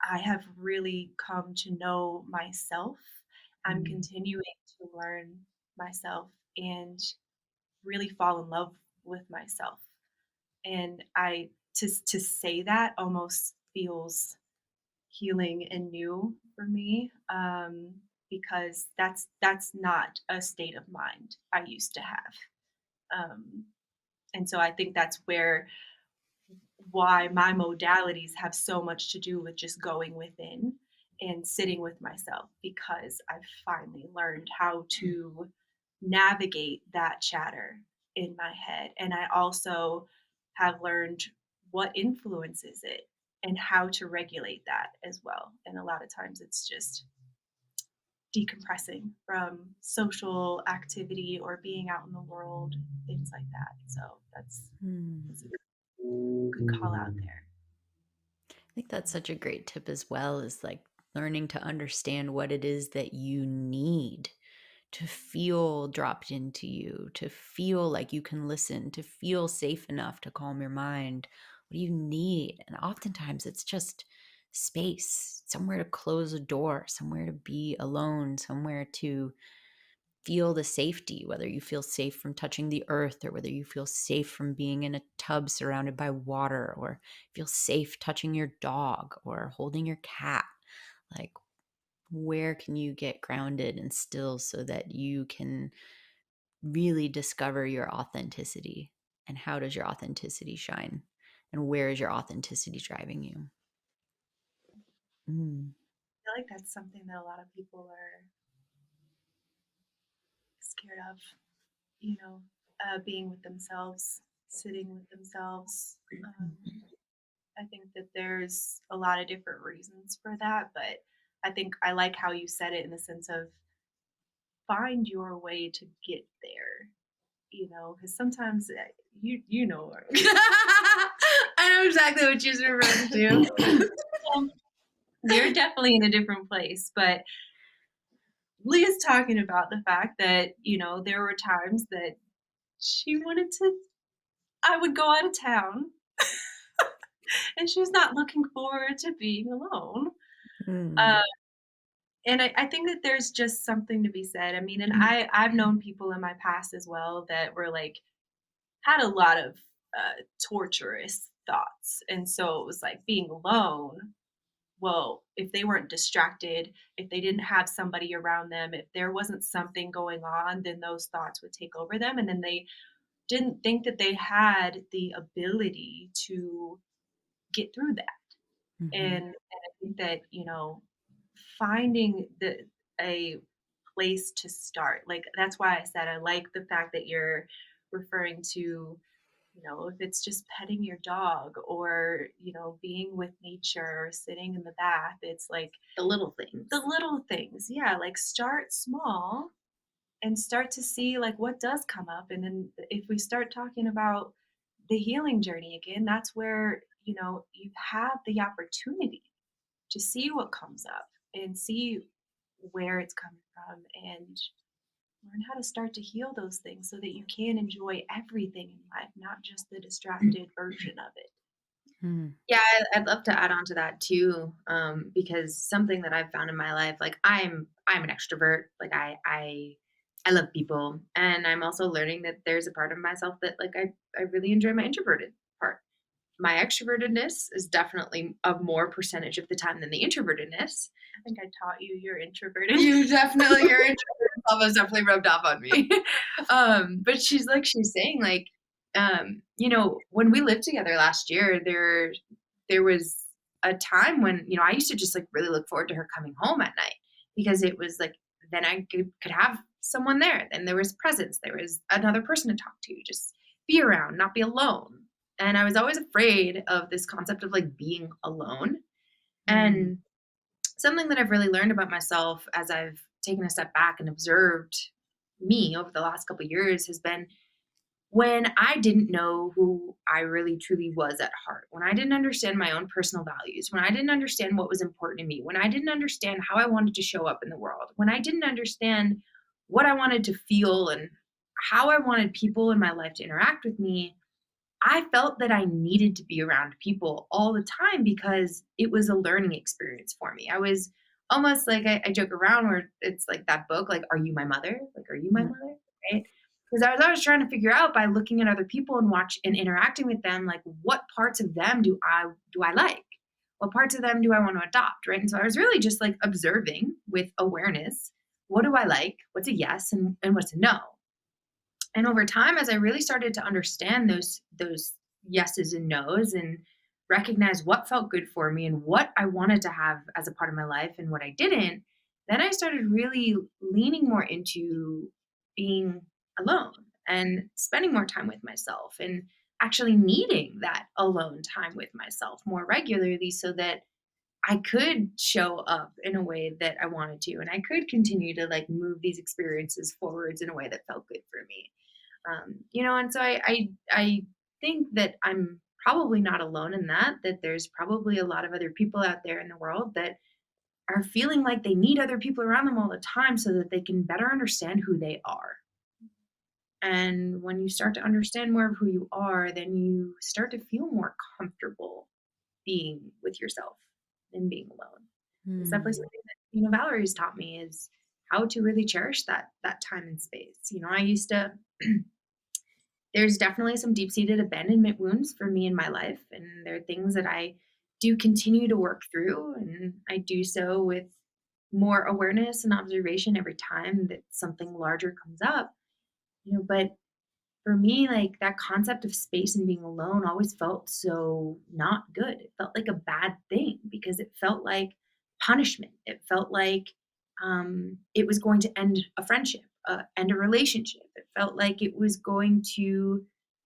I have really come to know myself. I'm Mm. continuing to learn myself and really fall in love with myself. And to say that almost feels healing and new for me, because that's not a state of mind I used to have. Um, and so I think that's why my modalities have so much to do with just going within and sitting with myself, because I've finally learned how to navigate that chatter in my head. And I also have learned what influences it and how to regulate that as well. And a lot of times it's just decompressing from social activity or being out in the world, things like that. So Mm. that's a good call out there. I think that's such a great tip as well, is like learning to understand what it is that you need to feel dropped into you, to feel like you can listen, to feel safe enough to calm your mind. What do you need? And oftentimes it's just space, somewhere to close a door, somewhere to be alone, somewhere to feel the safety, whether you feel safe from touching the earth or whether you feel safe from being in a tub surrounded by water or feel safe touching your dog or holding your cat. Like, where can you get grounded and still so that you can really discover your authenticity? And how does your authenticity shine? And where is your authenticity driving you? Mm. I feel like that's something that a lot of people are scared of, being with themselves, sitting with themselves. I think that there's a lot of different reasons for that, but I think I like how you said it in the sense of find your way to get there, because sometimes you know I know exactly what you're referring to. you're definitely in a different place, but Leah's talking about the fact that, there were times that she wanted to I would go out of town and she was not looking forward to being alone. Mm. Uh, and I think that there's just something to be said. I mean, and I've known people in my past as well that were like had a lot of torturous thoughts, and so it was like being alone. Well, if they weren't distracted, if they didn't have somebody around them, if there wasn't something going on, then those thoughts would take over them, and then they didn't think that they had the ability to get through that. Mhm. And I think that, finding a place to start, like, that's why I said I like the fact that you're referring to, if it's just petting your dog or, being with nature or sitting in the bath, it's like The little things. the little things. Yeah, like start small and start to see like what does come up. And then if we start talking about the healing journey again, that's where, you have the opportunity to see what comes up and see where it's coming from and learn how to start to heal those things so that you can enjoy everything in life, not just the distracted version of it. Mm. Yeah, I'd love to add on to that too, because something that I've found in my life, like I'm an extrovert, like I love people, and I'm also learning that there's a part of myself that like I really enjoy my introverted part. My extrovertedness is definitely a more percentage of the time than the introvertedness. I think I taught you you're introverted. You definitely your introverted self has definitely rubbed off on me. But she's saying like, when we lived together last year, there was a time when, I used to just like really look forward to her coming home at night because it was like then I could have someone there. Then there was presence. There was another person to talk to, just be around, not be alone. And I was always afraid of this concept of like being alone. Mm. And something that I've really learned about myself as I've taken a step back and observed me over the last couple of years has been when I didn't know who I really truly was at heart, when I didn't understand my own personal values, when I didn't understand what was important to me, when I didn't understand how I wanted to show up in the world, when I didn't understand what I wanted to feel and how I wanted people in my life to interact with me, I felt that I needed to be around people all the time because it was a learning experience for me. I was almost like I joke around where it's like that book, like, Are You My Mother? Like, are you my Mm. mother? Right? Because I was always trying to figure out by looking at other people and watch and interacting with them, like what parts of them do I like? What parts of them do I want to adopt? Right. And so I was really just like observing with awareness. What do I like? What's a yes and what's a no? And over time, as I really started to understand those yeses and nos and recognize what felt good for me and what I wanted to have as a part of my life and what I didn't, then I started really leaning more into being alone and spending more time with myself and actually needing that alone time with myself more regularly so that I could show up in a way that I wanted to and I could continue to like move these experiences forwards in a way that felt good for me. And so I think that I'm probably not alone in that there's probably a lot of other people out there in the world that are feeling like they need other people around them all the time so that they can better understand who they are. And when you start to understand more of who you are, then you start to feel more comfortable being with yourself than being alone. It's definitely Mm. something that Valerie's taught me is how to really cherish that time and space. I used to there's definitely some deep-seated abandonment wounds for me in my life, and there are things that I do continue to work through, and I do so with more awareness and observation every time that something larger comes up. But for me, like that concept of space and being alone always felt so not good. It felt like a bad thing because it felt like punishment. It felt like it was going to end a friendship, end a relationship. It felt like it was going to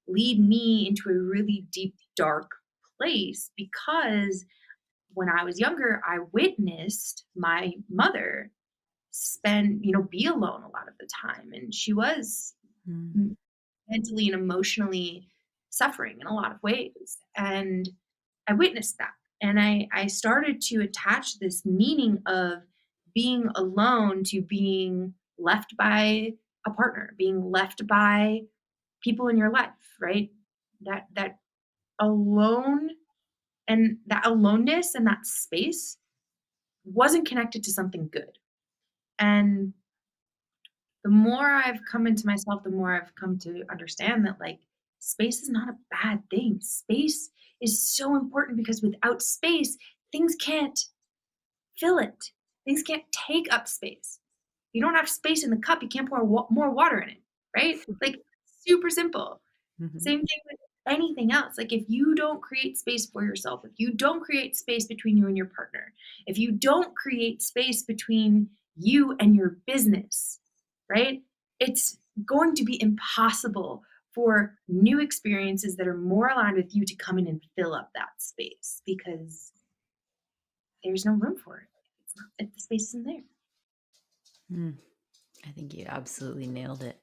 lead me into a really deep, dark place because when I was younger, I witnessed my mother be alone a lot of the time. And she was Mm. mentally and emotionally suffering in a lot of ways. And I witnessed that. And I started to attach this meaning of being alone to being left by a partner, being left by people in your life, right? That alone and that aloneness and that space wasn't connected to something good. And the more I've come into myself, the more I've come to understand that like space is not a bad thing. Space is so important because without space, things can't fill it. Things can't take up space. You don't have space in the cup, you can't pour more water in it, right? Like super simple. Mhm. Same thing with anything else. Like if you don't create space for yourself, if you don't create space between you and your partner, if you don't create space between you and your business, right? It's going to be impossible for new experiences that are more aligned with you to come in and fill up that space because there's no room for it. It's not, if the space isn't there. Mm. I think you absolutely nailed it.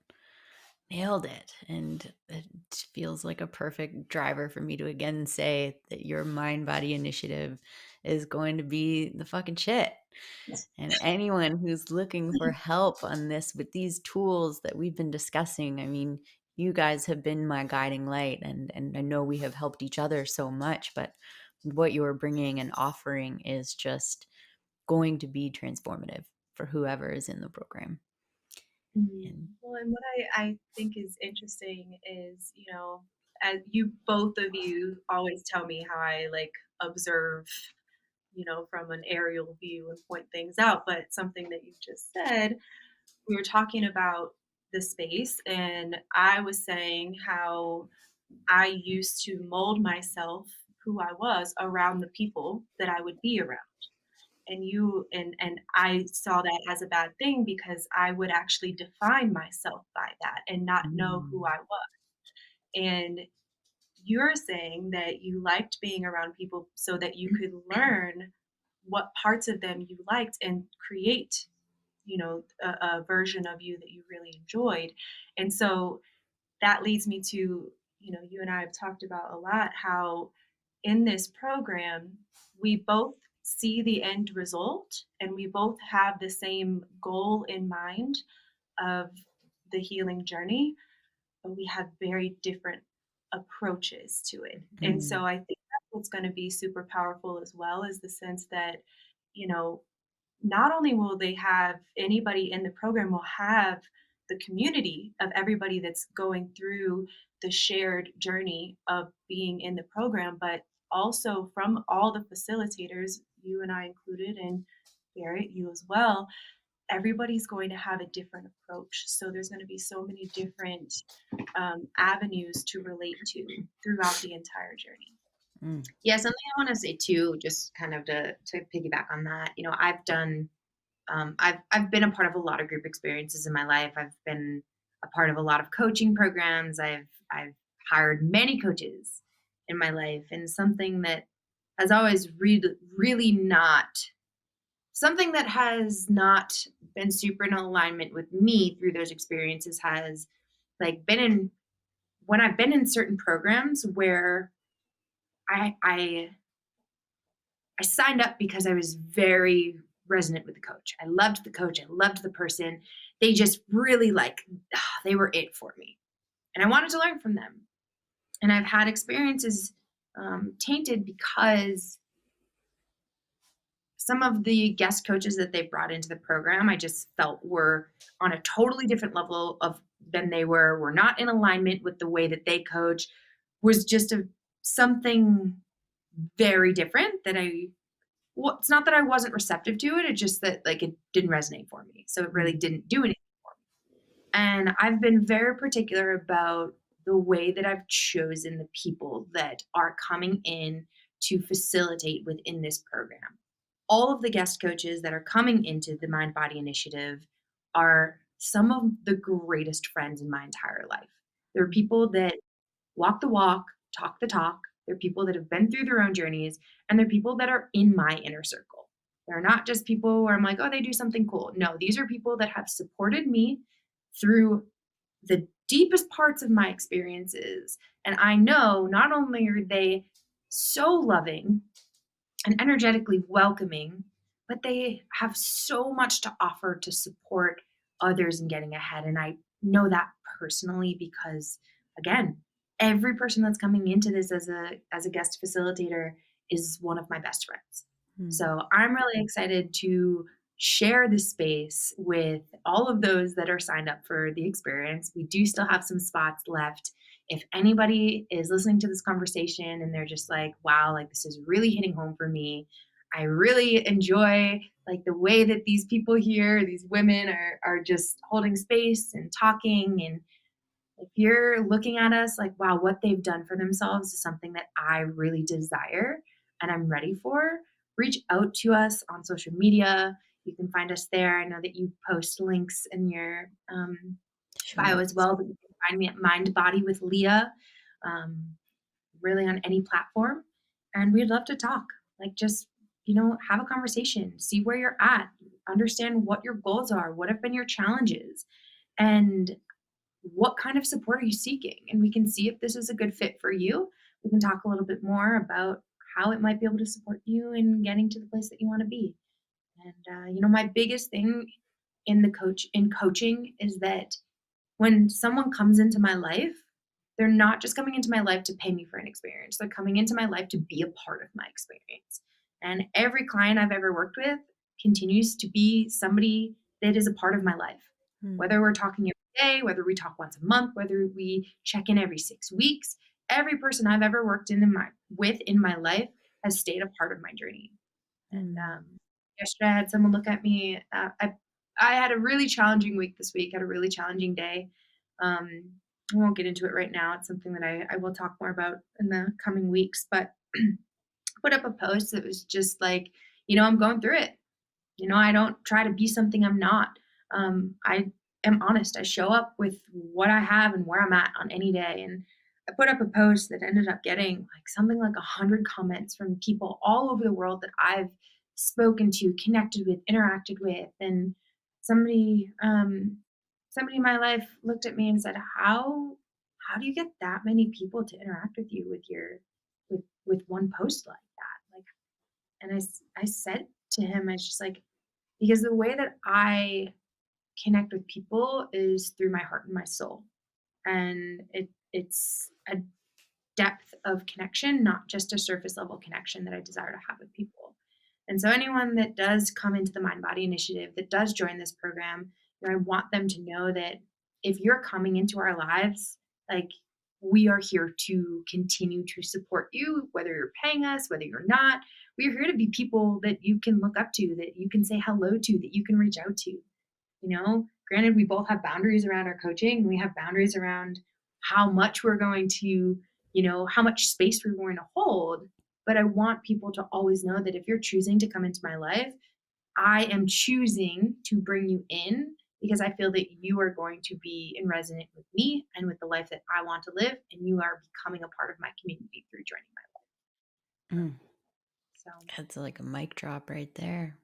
Nailed it. And it feels like a perfect driver for me to again say that your mind body initiative is going to be the fucking shit. And anyone who's looking for help on this with these tools that we've been discussing, I mean, you guys have been my guiding light, and I know we have helped each other so much, but what you're bringing and offering is just going to be transformative for whoever is in the program. Mm. And Well, and what I think is interesting is, as you both of you always tell me how I like observe, from an aerial view and point things out. But something that you just said, we were talking about the space, and I was saying how I used to mold myself, who I was, around the people that I would be around. And I saw that as a bad thing because I would actually define myself by that and not know who mm, I was. And you're saying that you liked being around people so that you could learn what parts of them you liked and create, a version of you that you really enjoyed. And so that leads me to, you and I have talked about a lot how in this program, we both see the end result and we both have the same goal in mind of the healing journey, but we have very different approaches to it. And Mm. so I think that's what's going to be super powerful as well, is the sense that, you know, not only will they have anybody in the program will have the community of everybody that's going through the shared journey of being in the program, but also from all the facilitators, you and I included, and Barrett, you as well, everybody's going to have a different approach. So there's going to be so many different avenues to relate to throughout the entire journey. Mm. Yeah, something I want to say too, just kind of to piggyback on that. I've done I've been a part of a lot of group experiences in my life. I've been a part of a lot of coaching programs. I've hired many coaches in my life, and something that has always really not something that has not been super in alignment with me through those experiences has like been in when I've been in certain programs where I I I signed up because I was very resonant with the coach. I loved the coach. I loved the person. They just really they were it for me. And I wanted to learn from them. And I've had experiences tainted because some of the guest coaches that they brought into the program, I just felt were on a totally different level of than they were not in alignment with the way that they coach, was just something very different that well, it's not that I wasn't receptive to it. It's just that it didn't resonate for me. So it really didn't do anything for me. And I've been very particular about the way that I've chosen the people that are coming in to facilitate within this program. All of the guest coaches that are coming into the Mind Body Initiative are some of the greatest friends in my entire life. They're people that walk the walk, talk the talk. They're people that have been through their own journeys, and they're people that are in my inner circle. They're not just people where I'm like, oh, they do something cool. No, these are people that have supported me through the deepest parts of my experiences. And I know not only are they so loving and energetically welcoming, but they have so much to offer to support others in getting ahead. And I know that personally because, again, every person that's coming into this as a guest facilitator is one of my best friends. Mm. So I'm really excited to share this space with all of those that are signed up for the experience. We do still have some spots left. If anybody is listening to this conversation and they're just like, wow, this is really hitting home for me. I really enjoy the way that these people here, these women are just holding space and talking. And if you're looking at us like, wow, what they've done for themselves is something that I really desire and I'm ready for, reach out to us on social media. You can find us there. I know that you post links in your bio as well, but you can find me at Mind Body with Leah, really on any platform. And we'd love to talk. Just, have a conversation, see where you're at, understand what your goals are, what have been your challenges, and what kind of support are you seeking? And we can see if this is a good fit for you. We can talk a little bit more about how it might be able to support you in getting to the place that you want to be. And my biggest thing in coaching is that when someone comes into my life, they're not just coming into my life to pay me for an experience. They're coming into my life to be a part of my experience. And every client I've ever worked with continues to be somebody that is a part of my life. Whether we're talking every day, whether we talk once a month, whether we check in every 6 weeks, every person I've ever worked with in my life has stayed a part of my journey. And yesterday I had someone look at me. I had a really challenging week this week, had a really challenging day. I won't get into it right now. It's something that I will talk more about in the coming weeks, but put up a post that was just like, I'm going through it. I don't try to be something I'm not. I am honest. I show up with what I have and where I'm at on any day. And I put up a post that ended up getting something like 100 comments from people all over the world that I've spoken to, connected with, interacted with. And somebody in my life looked at me and said, how how do you get that many people to interact with you with your with one post like that? Like, and I said to him, it's just like, because the way that I connect with people is through my heart and my soul. And it's a depth of connection, not just a surface level connection that I desire to have with people. And so anyone that does come into the Mind Body Initiative, that does join this program, I want them to know that if you're coming into our lives, like, we are here to continue to support you, whether you're paying us, whether you're not. We're here to be people that you can look up to, that you can say hello to, that you can reach out to. Granted, we both have boundaries around our coaching. We have boundaries around how much we're going to, how much space we're going to hold. But I want people to always know that if you're choosing to come into my life, I am choosing to bring you in because I feel that you are going to be in resonance with me and with the life that I want to live. And you are becoming a part of my community through joining my life. Mm. So That's like a mic drop right there.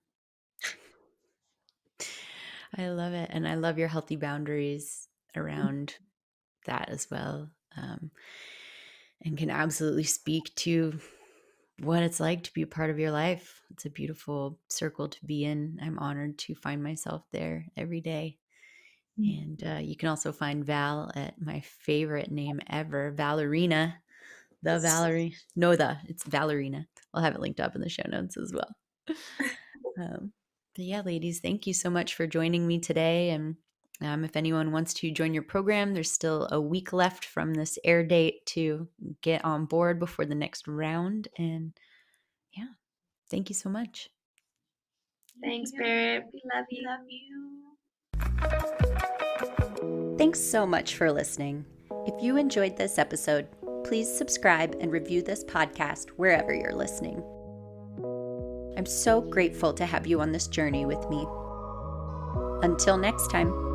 I love it. And I love your healthy boundaries around that as well. And can absolutely speak to what it's like to be a part of your life. It's a beautiful circle to be in. I'm honored to find myself there every day. And you can also find Val at my favorite name ever, Valerina. The Valerie. No, it's Valerina. I'll have it linked up in the show notes as well. But yeah, ladies, thank you so much for joining me today. And if anyone wants to join your program, there's still a week left from this air date to get on board before the next round. And yeah, thank you so much. Thanks, Barrett. We love you. Thanks so much for listening. If you enjoyed this episode, please subscribe and review this podcast wherever you're listening. I'm so grateful to have you on this journey with me. Until next time.